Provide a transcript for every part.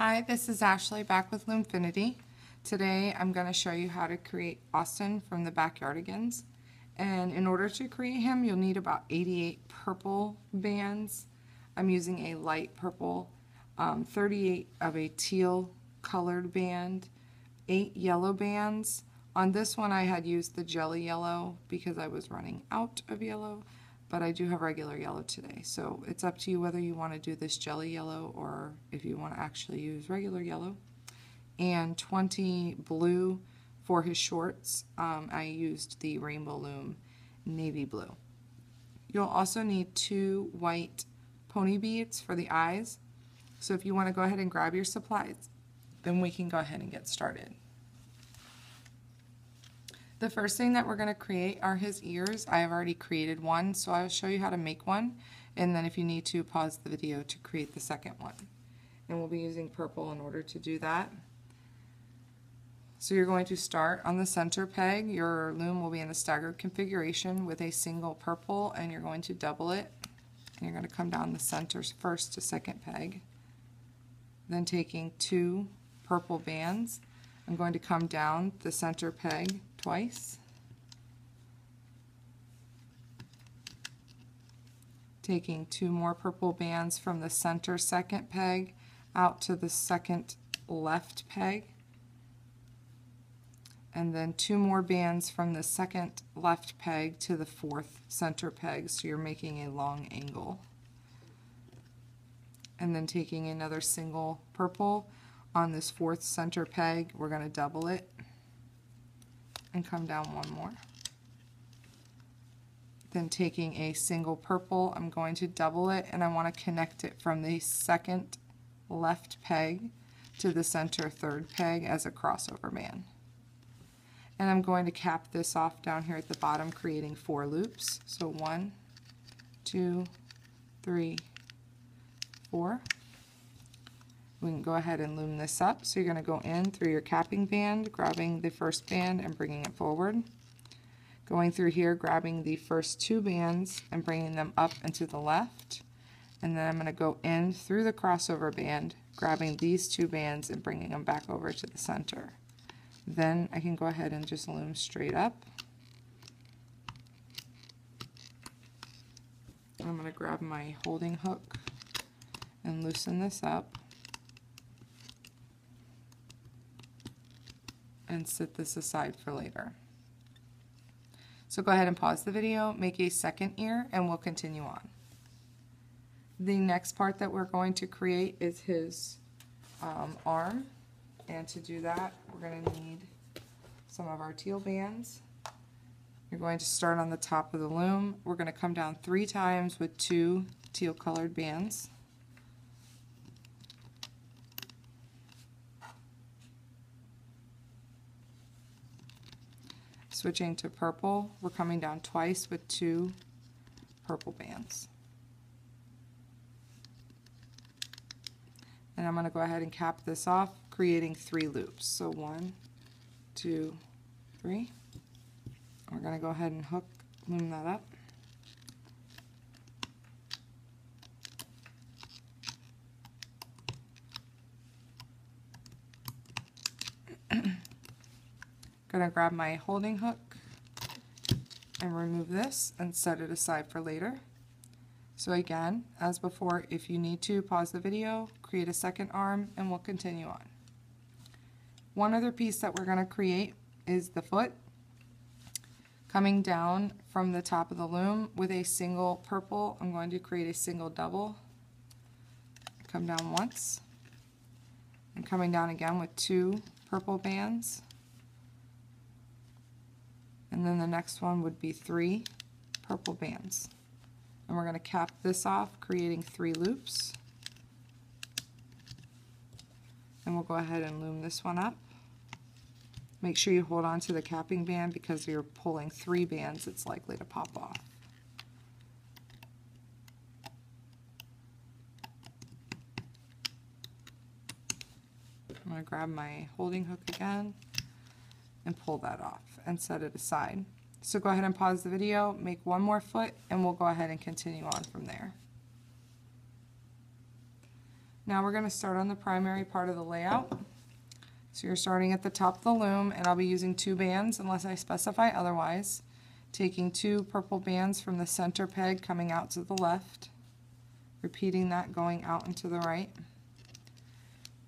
Hi, this is Ashley back with Loomfinity. Today I'm going to show you how to create Austin from the Backyardigans. And in order to create him, you'll need about 88 purple bands. I'm using a light purple, 38 of a teal colored band, 8 yellow bands. On this one I had used the jelly yellow because I was running out of yellow, but I do have regular yellow today. So it's up to you whether you want to do this jelly yellow or if you want to actually use regular yellow. And 20 blue for his shorts. I used the Rainbow Loom navy blue. You'll also need 2 white pony beads for the eyes. So if you want to go ahead and grab your supplies, then we can go ahead and get started. The first thing that we're going to create are his ears. I have already created one, so I'll show you how to make one, and then if you need to, pause the video to create the second one. And we'll be using purple in order to do that. So you're going to start on the center peg. Your loom will be in a staggered configuration with a single purple, and you're going to double it. And you're going to come down the center first to second peg. Then taking 2 purple bands, I'm going to come down the center peg twice, taking 2 more purple bands from the center second peg out to the second left peg, and then 2 more bands from the second left peg to the 4th center peg, so you're making a long angle. And then taking another single purple on this 4th center peg, we're going to double it and come down 1 more. Then taking a single purple, I'm going to double it, and I want to connect it from the second left peg to the center 3rd peg as a crossover band. And I'm going to cap this off down here at the bottom, creating 4 loops. So 1, 2, 3, 4. We can go ahead and loom this up. So you're going to go in through your capping band, grabbing the first band and bringing it forward. Going through here, grabbing the first 2 bands and bringing them up and to the left. And then I'm going to go in through the crossover band, grabbing these 2 bands and bringing them back over to the center. Then I can go ahead and just loom straight up. I'm going to grab my holding hook and loosen this up and set this aside for later. So go ahead and pause the video, make a second ear, and we'll continue on. The next part that we're going to create is his arm, and to do that we're going to need some of our teal bands. You're going to start on the top of the loom. We're going to come down 3 times with 2 teal colored bands. Switching to purple, we're coming down twice with 2 purple bands. And I'm going to go ahead and cap this off, creating 3 loops. So 1, 2, 3. We're going to go ahead and loom that up. Going to grab my holding hook and remove this and set it aside for later. So again, as before, if you need to, pause the video, create a second arm, and we'll continue on. One other piece that we're going to create is the foot. Coming down from the top of the loom with a single purple, I'm going to create a single double. Come down once, and coming down again with 2 purple bands. And then the next one would be 3 purple bands. And we're going to cap this off, creating 3 loops. And we'll go ahead and loom this one up. Make sure you hold on to the capping band because you're pulling 3 bands, it's likely to pop off. I'm going to grab my holding hook again and pull that off and set it aside. So go ahead and pause the video, make 1 more foot, and we'll go ahead and continue on from there. Now we're going to start on the primary part of the layout. So you're starting at the top of the loom, and I'll be using 2 bands unless I specify otherwise. Taking 2 purple bands from the center peg coming out to the left, repeating that going out and to the right.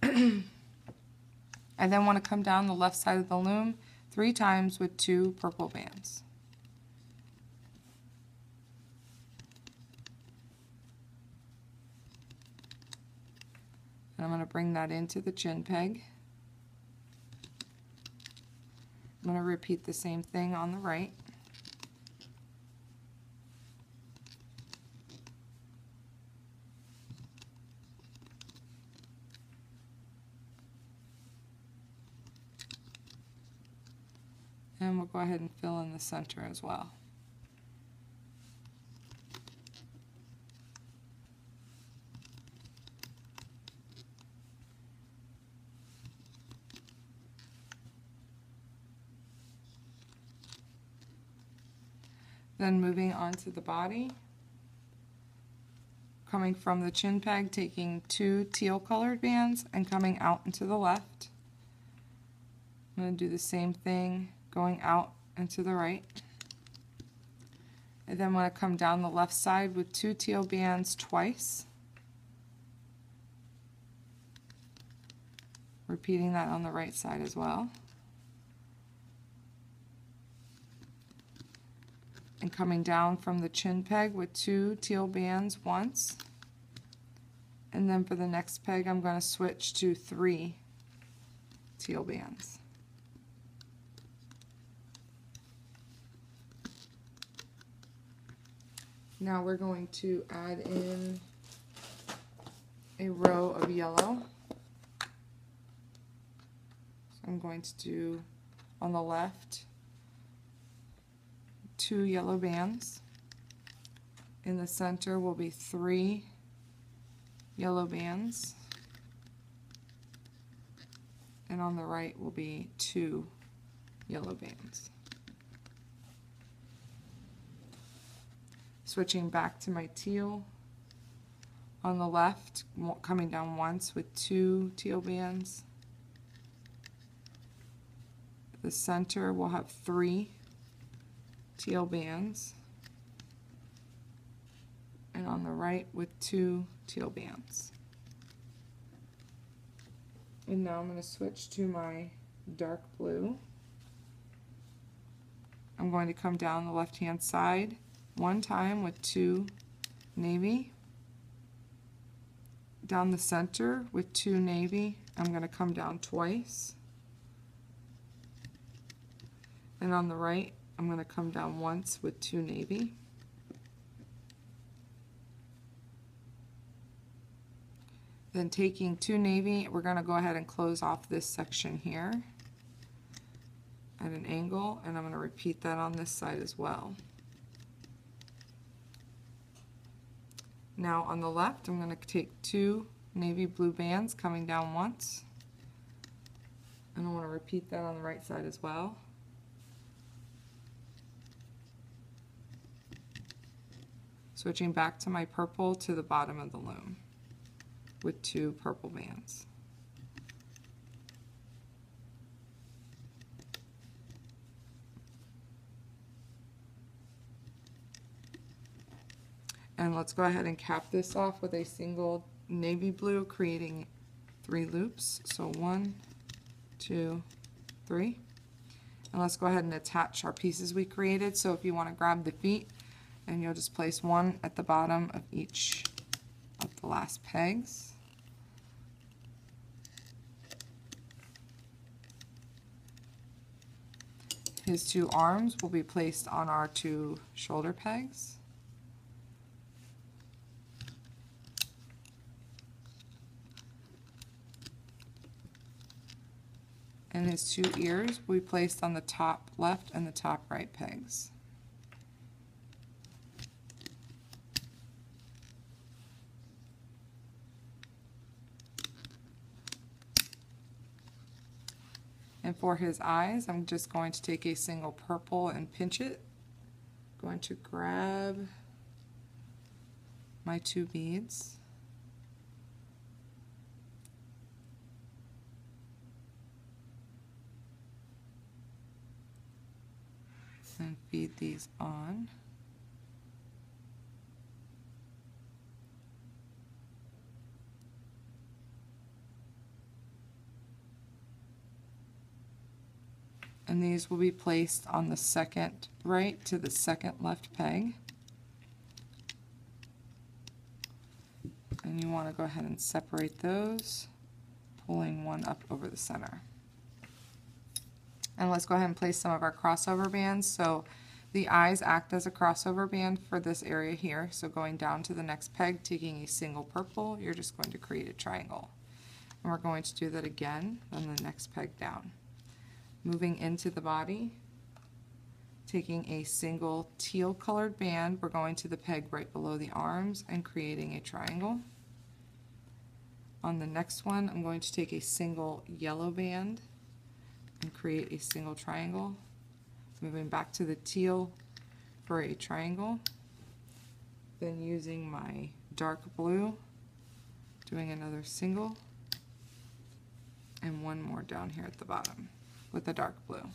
I then want to come down the left side of the loom 3 times with 2 purple bands. And I'm going to bring that into the chin peg. I'm going to repeat the same thing on the right. And we'll go ahead and fill in the center as well. Then moving on to the body, coming from the chin peg, taking 2 teal colored bands and coming out and to the left. I'm going to do the same thing going out and to the right. And then I'm going to come down the left side with 2 teal bands twice. Repeating that on the right side as well. And coming down from the chin peg with 2 teal bands once. And then for the next peg, I'm going to switch to 3 teal bands. Now we're going to add in a row of yellow. So I'm going to do on the left 2 yellow bands. In the center will be 3 yellow bands. And on the right will be 2 yellow bands. Switching back to my teal. On the left, coming down once with 2 teal bands. The center will have 3 teal bands. And on the right with 2 teal bands. And now I'm going to switch to my dark blue. I'm going to come down the left hand side 1 time with 2 navy. Down the center with 2 navy. I'm going to come down twice. And on the right, I'm going to come down once with 2 navy. Then taking 2 navy, we're going to go ahead and close off this section here at an angle, and I'm going to repeat that on this side as well. Now on the left, I'm going to take 2 navy blue bands coming down once, and I want to repeat that on the right side as well. Switching back to my purple to the bottom of the loom with 2 purple bands. And let's go ahead and cap this off with a single navy blue, creating 3 loops. So 1, 2, 3. And let's go ahead and attach our pieces we created. So if you want to grab the feet, and you'll just place 1 at the bottom of each of the last pegs. His 2 arms will be placed on our 2 shoulder pegs. And his 2 ears will be placed on the top left and the top right pegs. And for his eyes, I'm just going to take a single purple and pinch it. Going to grab my 2 beads. And feed these on. And these will be placed on the second right to the second left peg. And you want to go ahead and separate those, pulling one up over the center. And let's go ahead and place some of our crossover bands. So the eyes act as a crossover band for this area here. So going down to the next peg, taking a single purple, you're just going to create a triangle. And we're going to do that again on the next peg down. Moving into the body, taking a single teal colored band, we're going to the peg right below the arms and creating a triangle. On the next one, I'm going to take a single yellow band and create a single triangle. Moving back to the teal for a triangle. Then using my dark blue, doing another single, and one more down here at the bottom with a dark blue.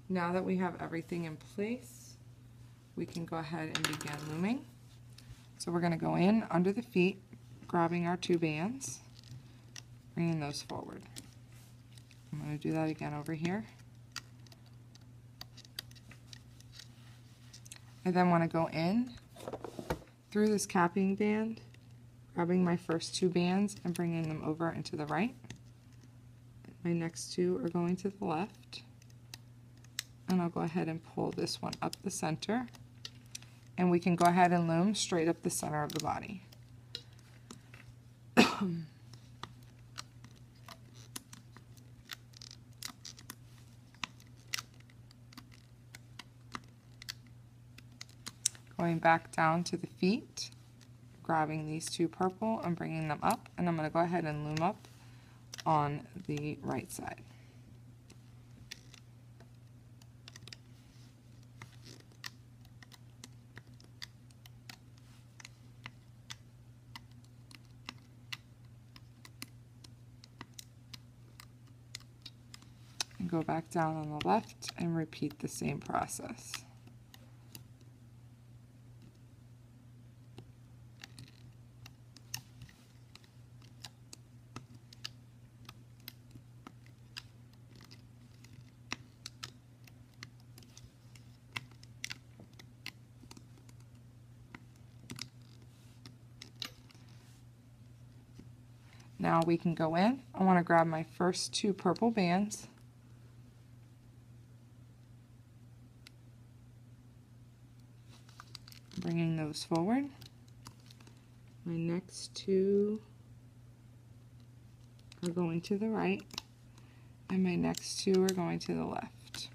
Now that we have everything in place, we can go ahead and begin looming. So we're going to go in under the feet, grabbing our two bands, bringing those forward. I'm going to do that again over here. I then want to go in through this capping band, grabbing my first two bands and bringing them over and to the right. My next two are going to the left. And I'll go ahead and pull this one up the center. And we can go ahead and loom straight up the center of the body. Going back down to the feet, grabbing these two purple and bringing them up, and I'm going to go ahead and loom up on the right side. And go back down on the left and repeat the same process. Now we can go in. I want to grab my first two purple bands. Bringing those forward. My next two are going to the right, and my next two are going to the left.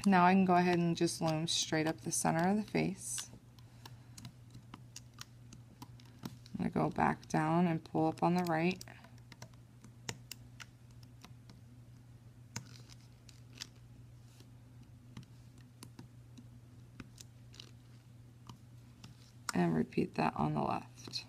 Now I can go ahead and just loom straight up the center of the face. I'm going to go back down and pull up on the right. And repeat that on the left.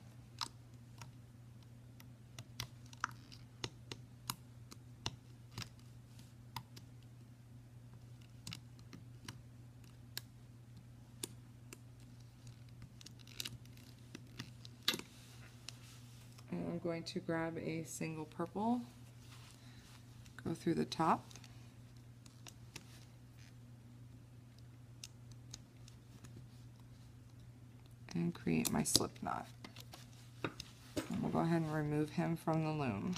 And I'm going to grab a single purple, go through the top. And create my slip knot. And we'll go ahead and remove him from the loom.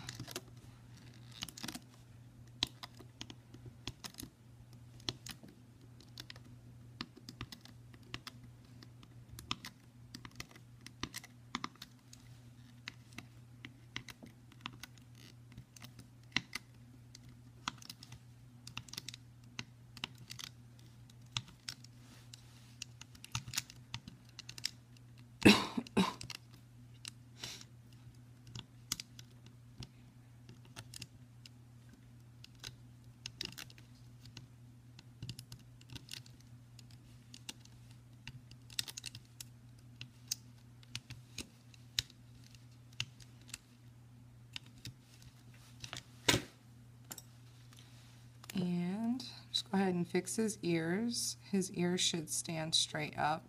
go ahead and fix his ears. His ears should stand straight up.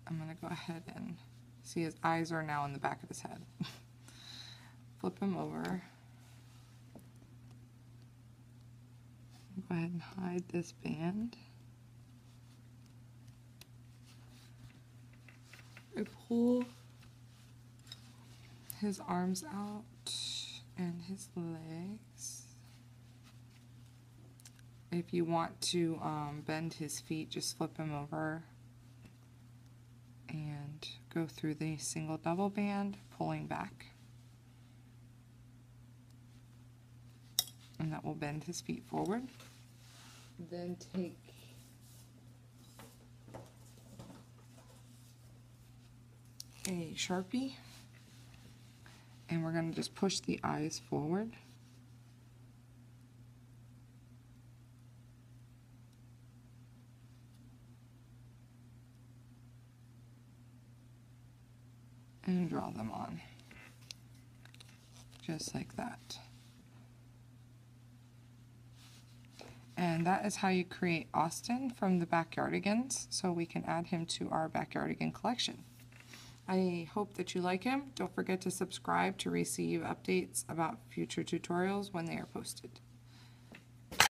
I'm going to go ahead and see his eyes are now in the back of his head. Flip him over. Go ahead and hide this band. I pull his arms out and his legs. If you want to bend his feet, just flip him over and go through the single double band, pulling back. And that will bend his feet forward. Then take a Sharpie and we're going to just push the eyes forward. And draw them on, just like that. And that is how you create Austin from the Backyardigans, so we can add him to our Backyardigan collection. I hope that you like him. Don't forget to subscribe to receive updates about future tutorials when they are posted.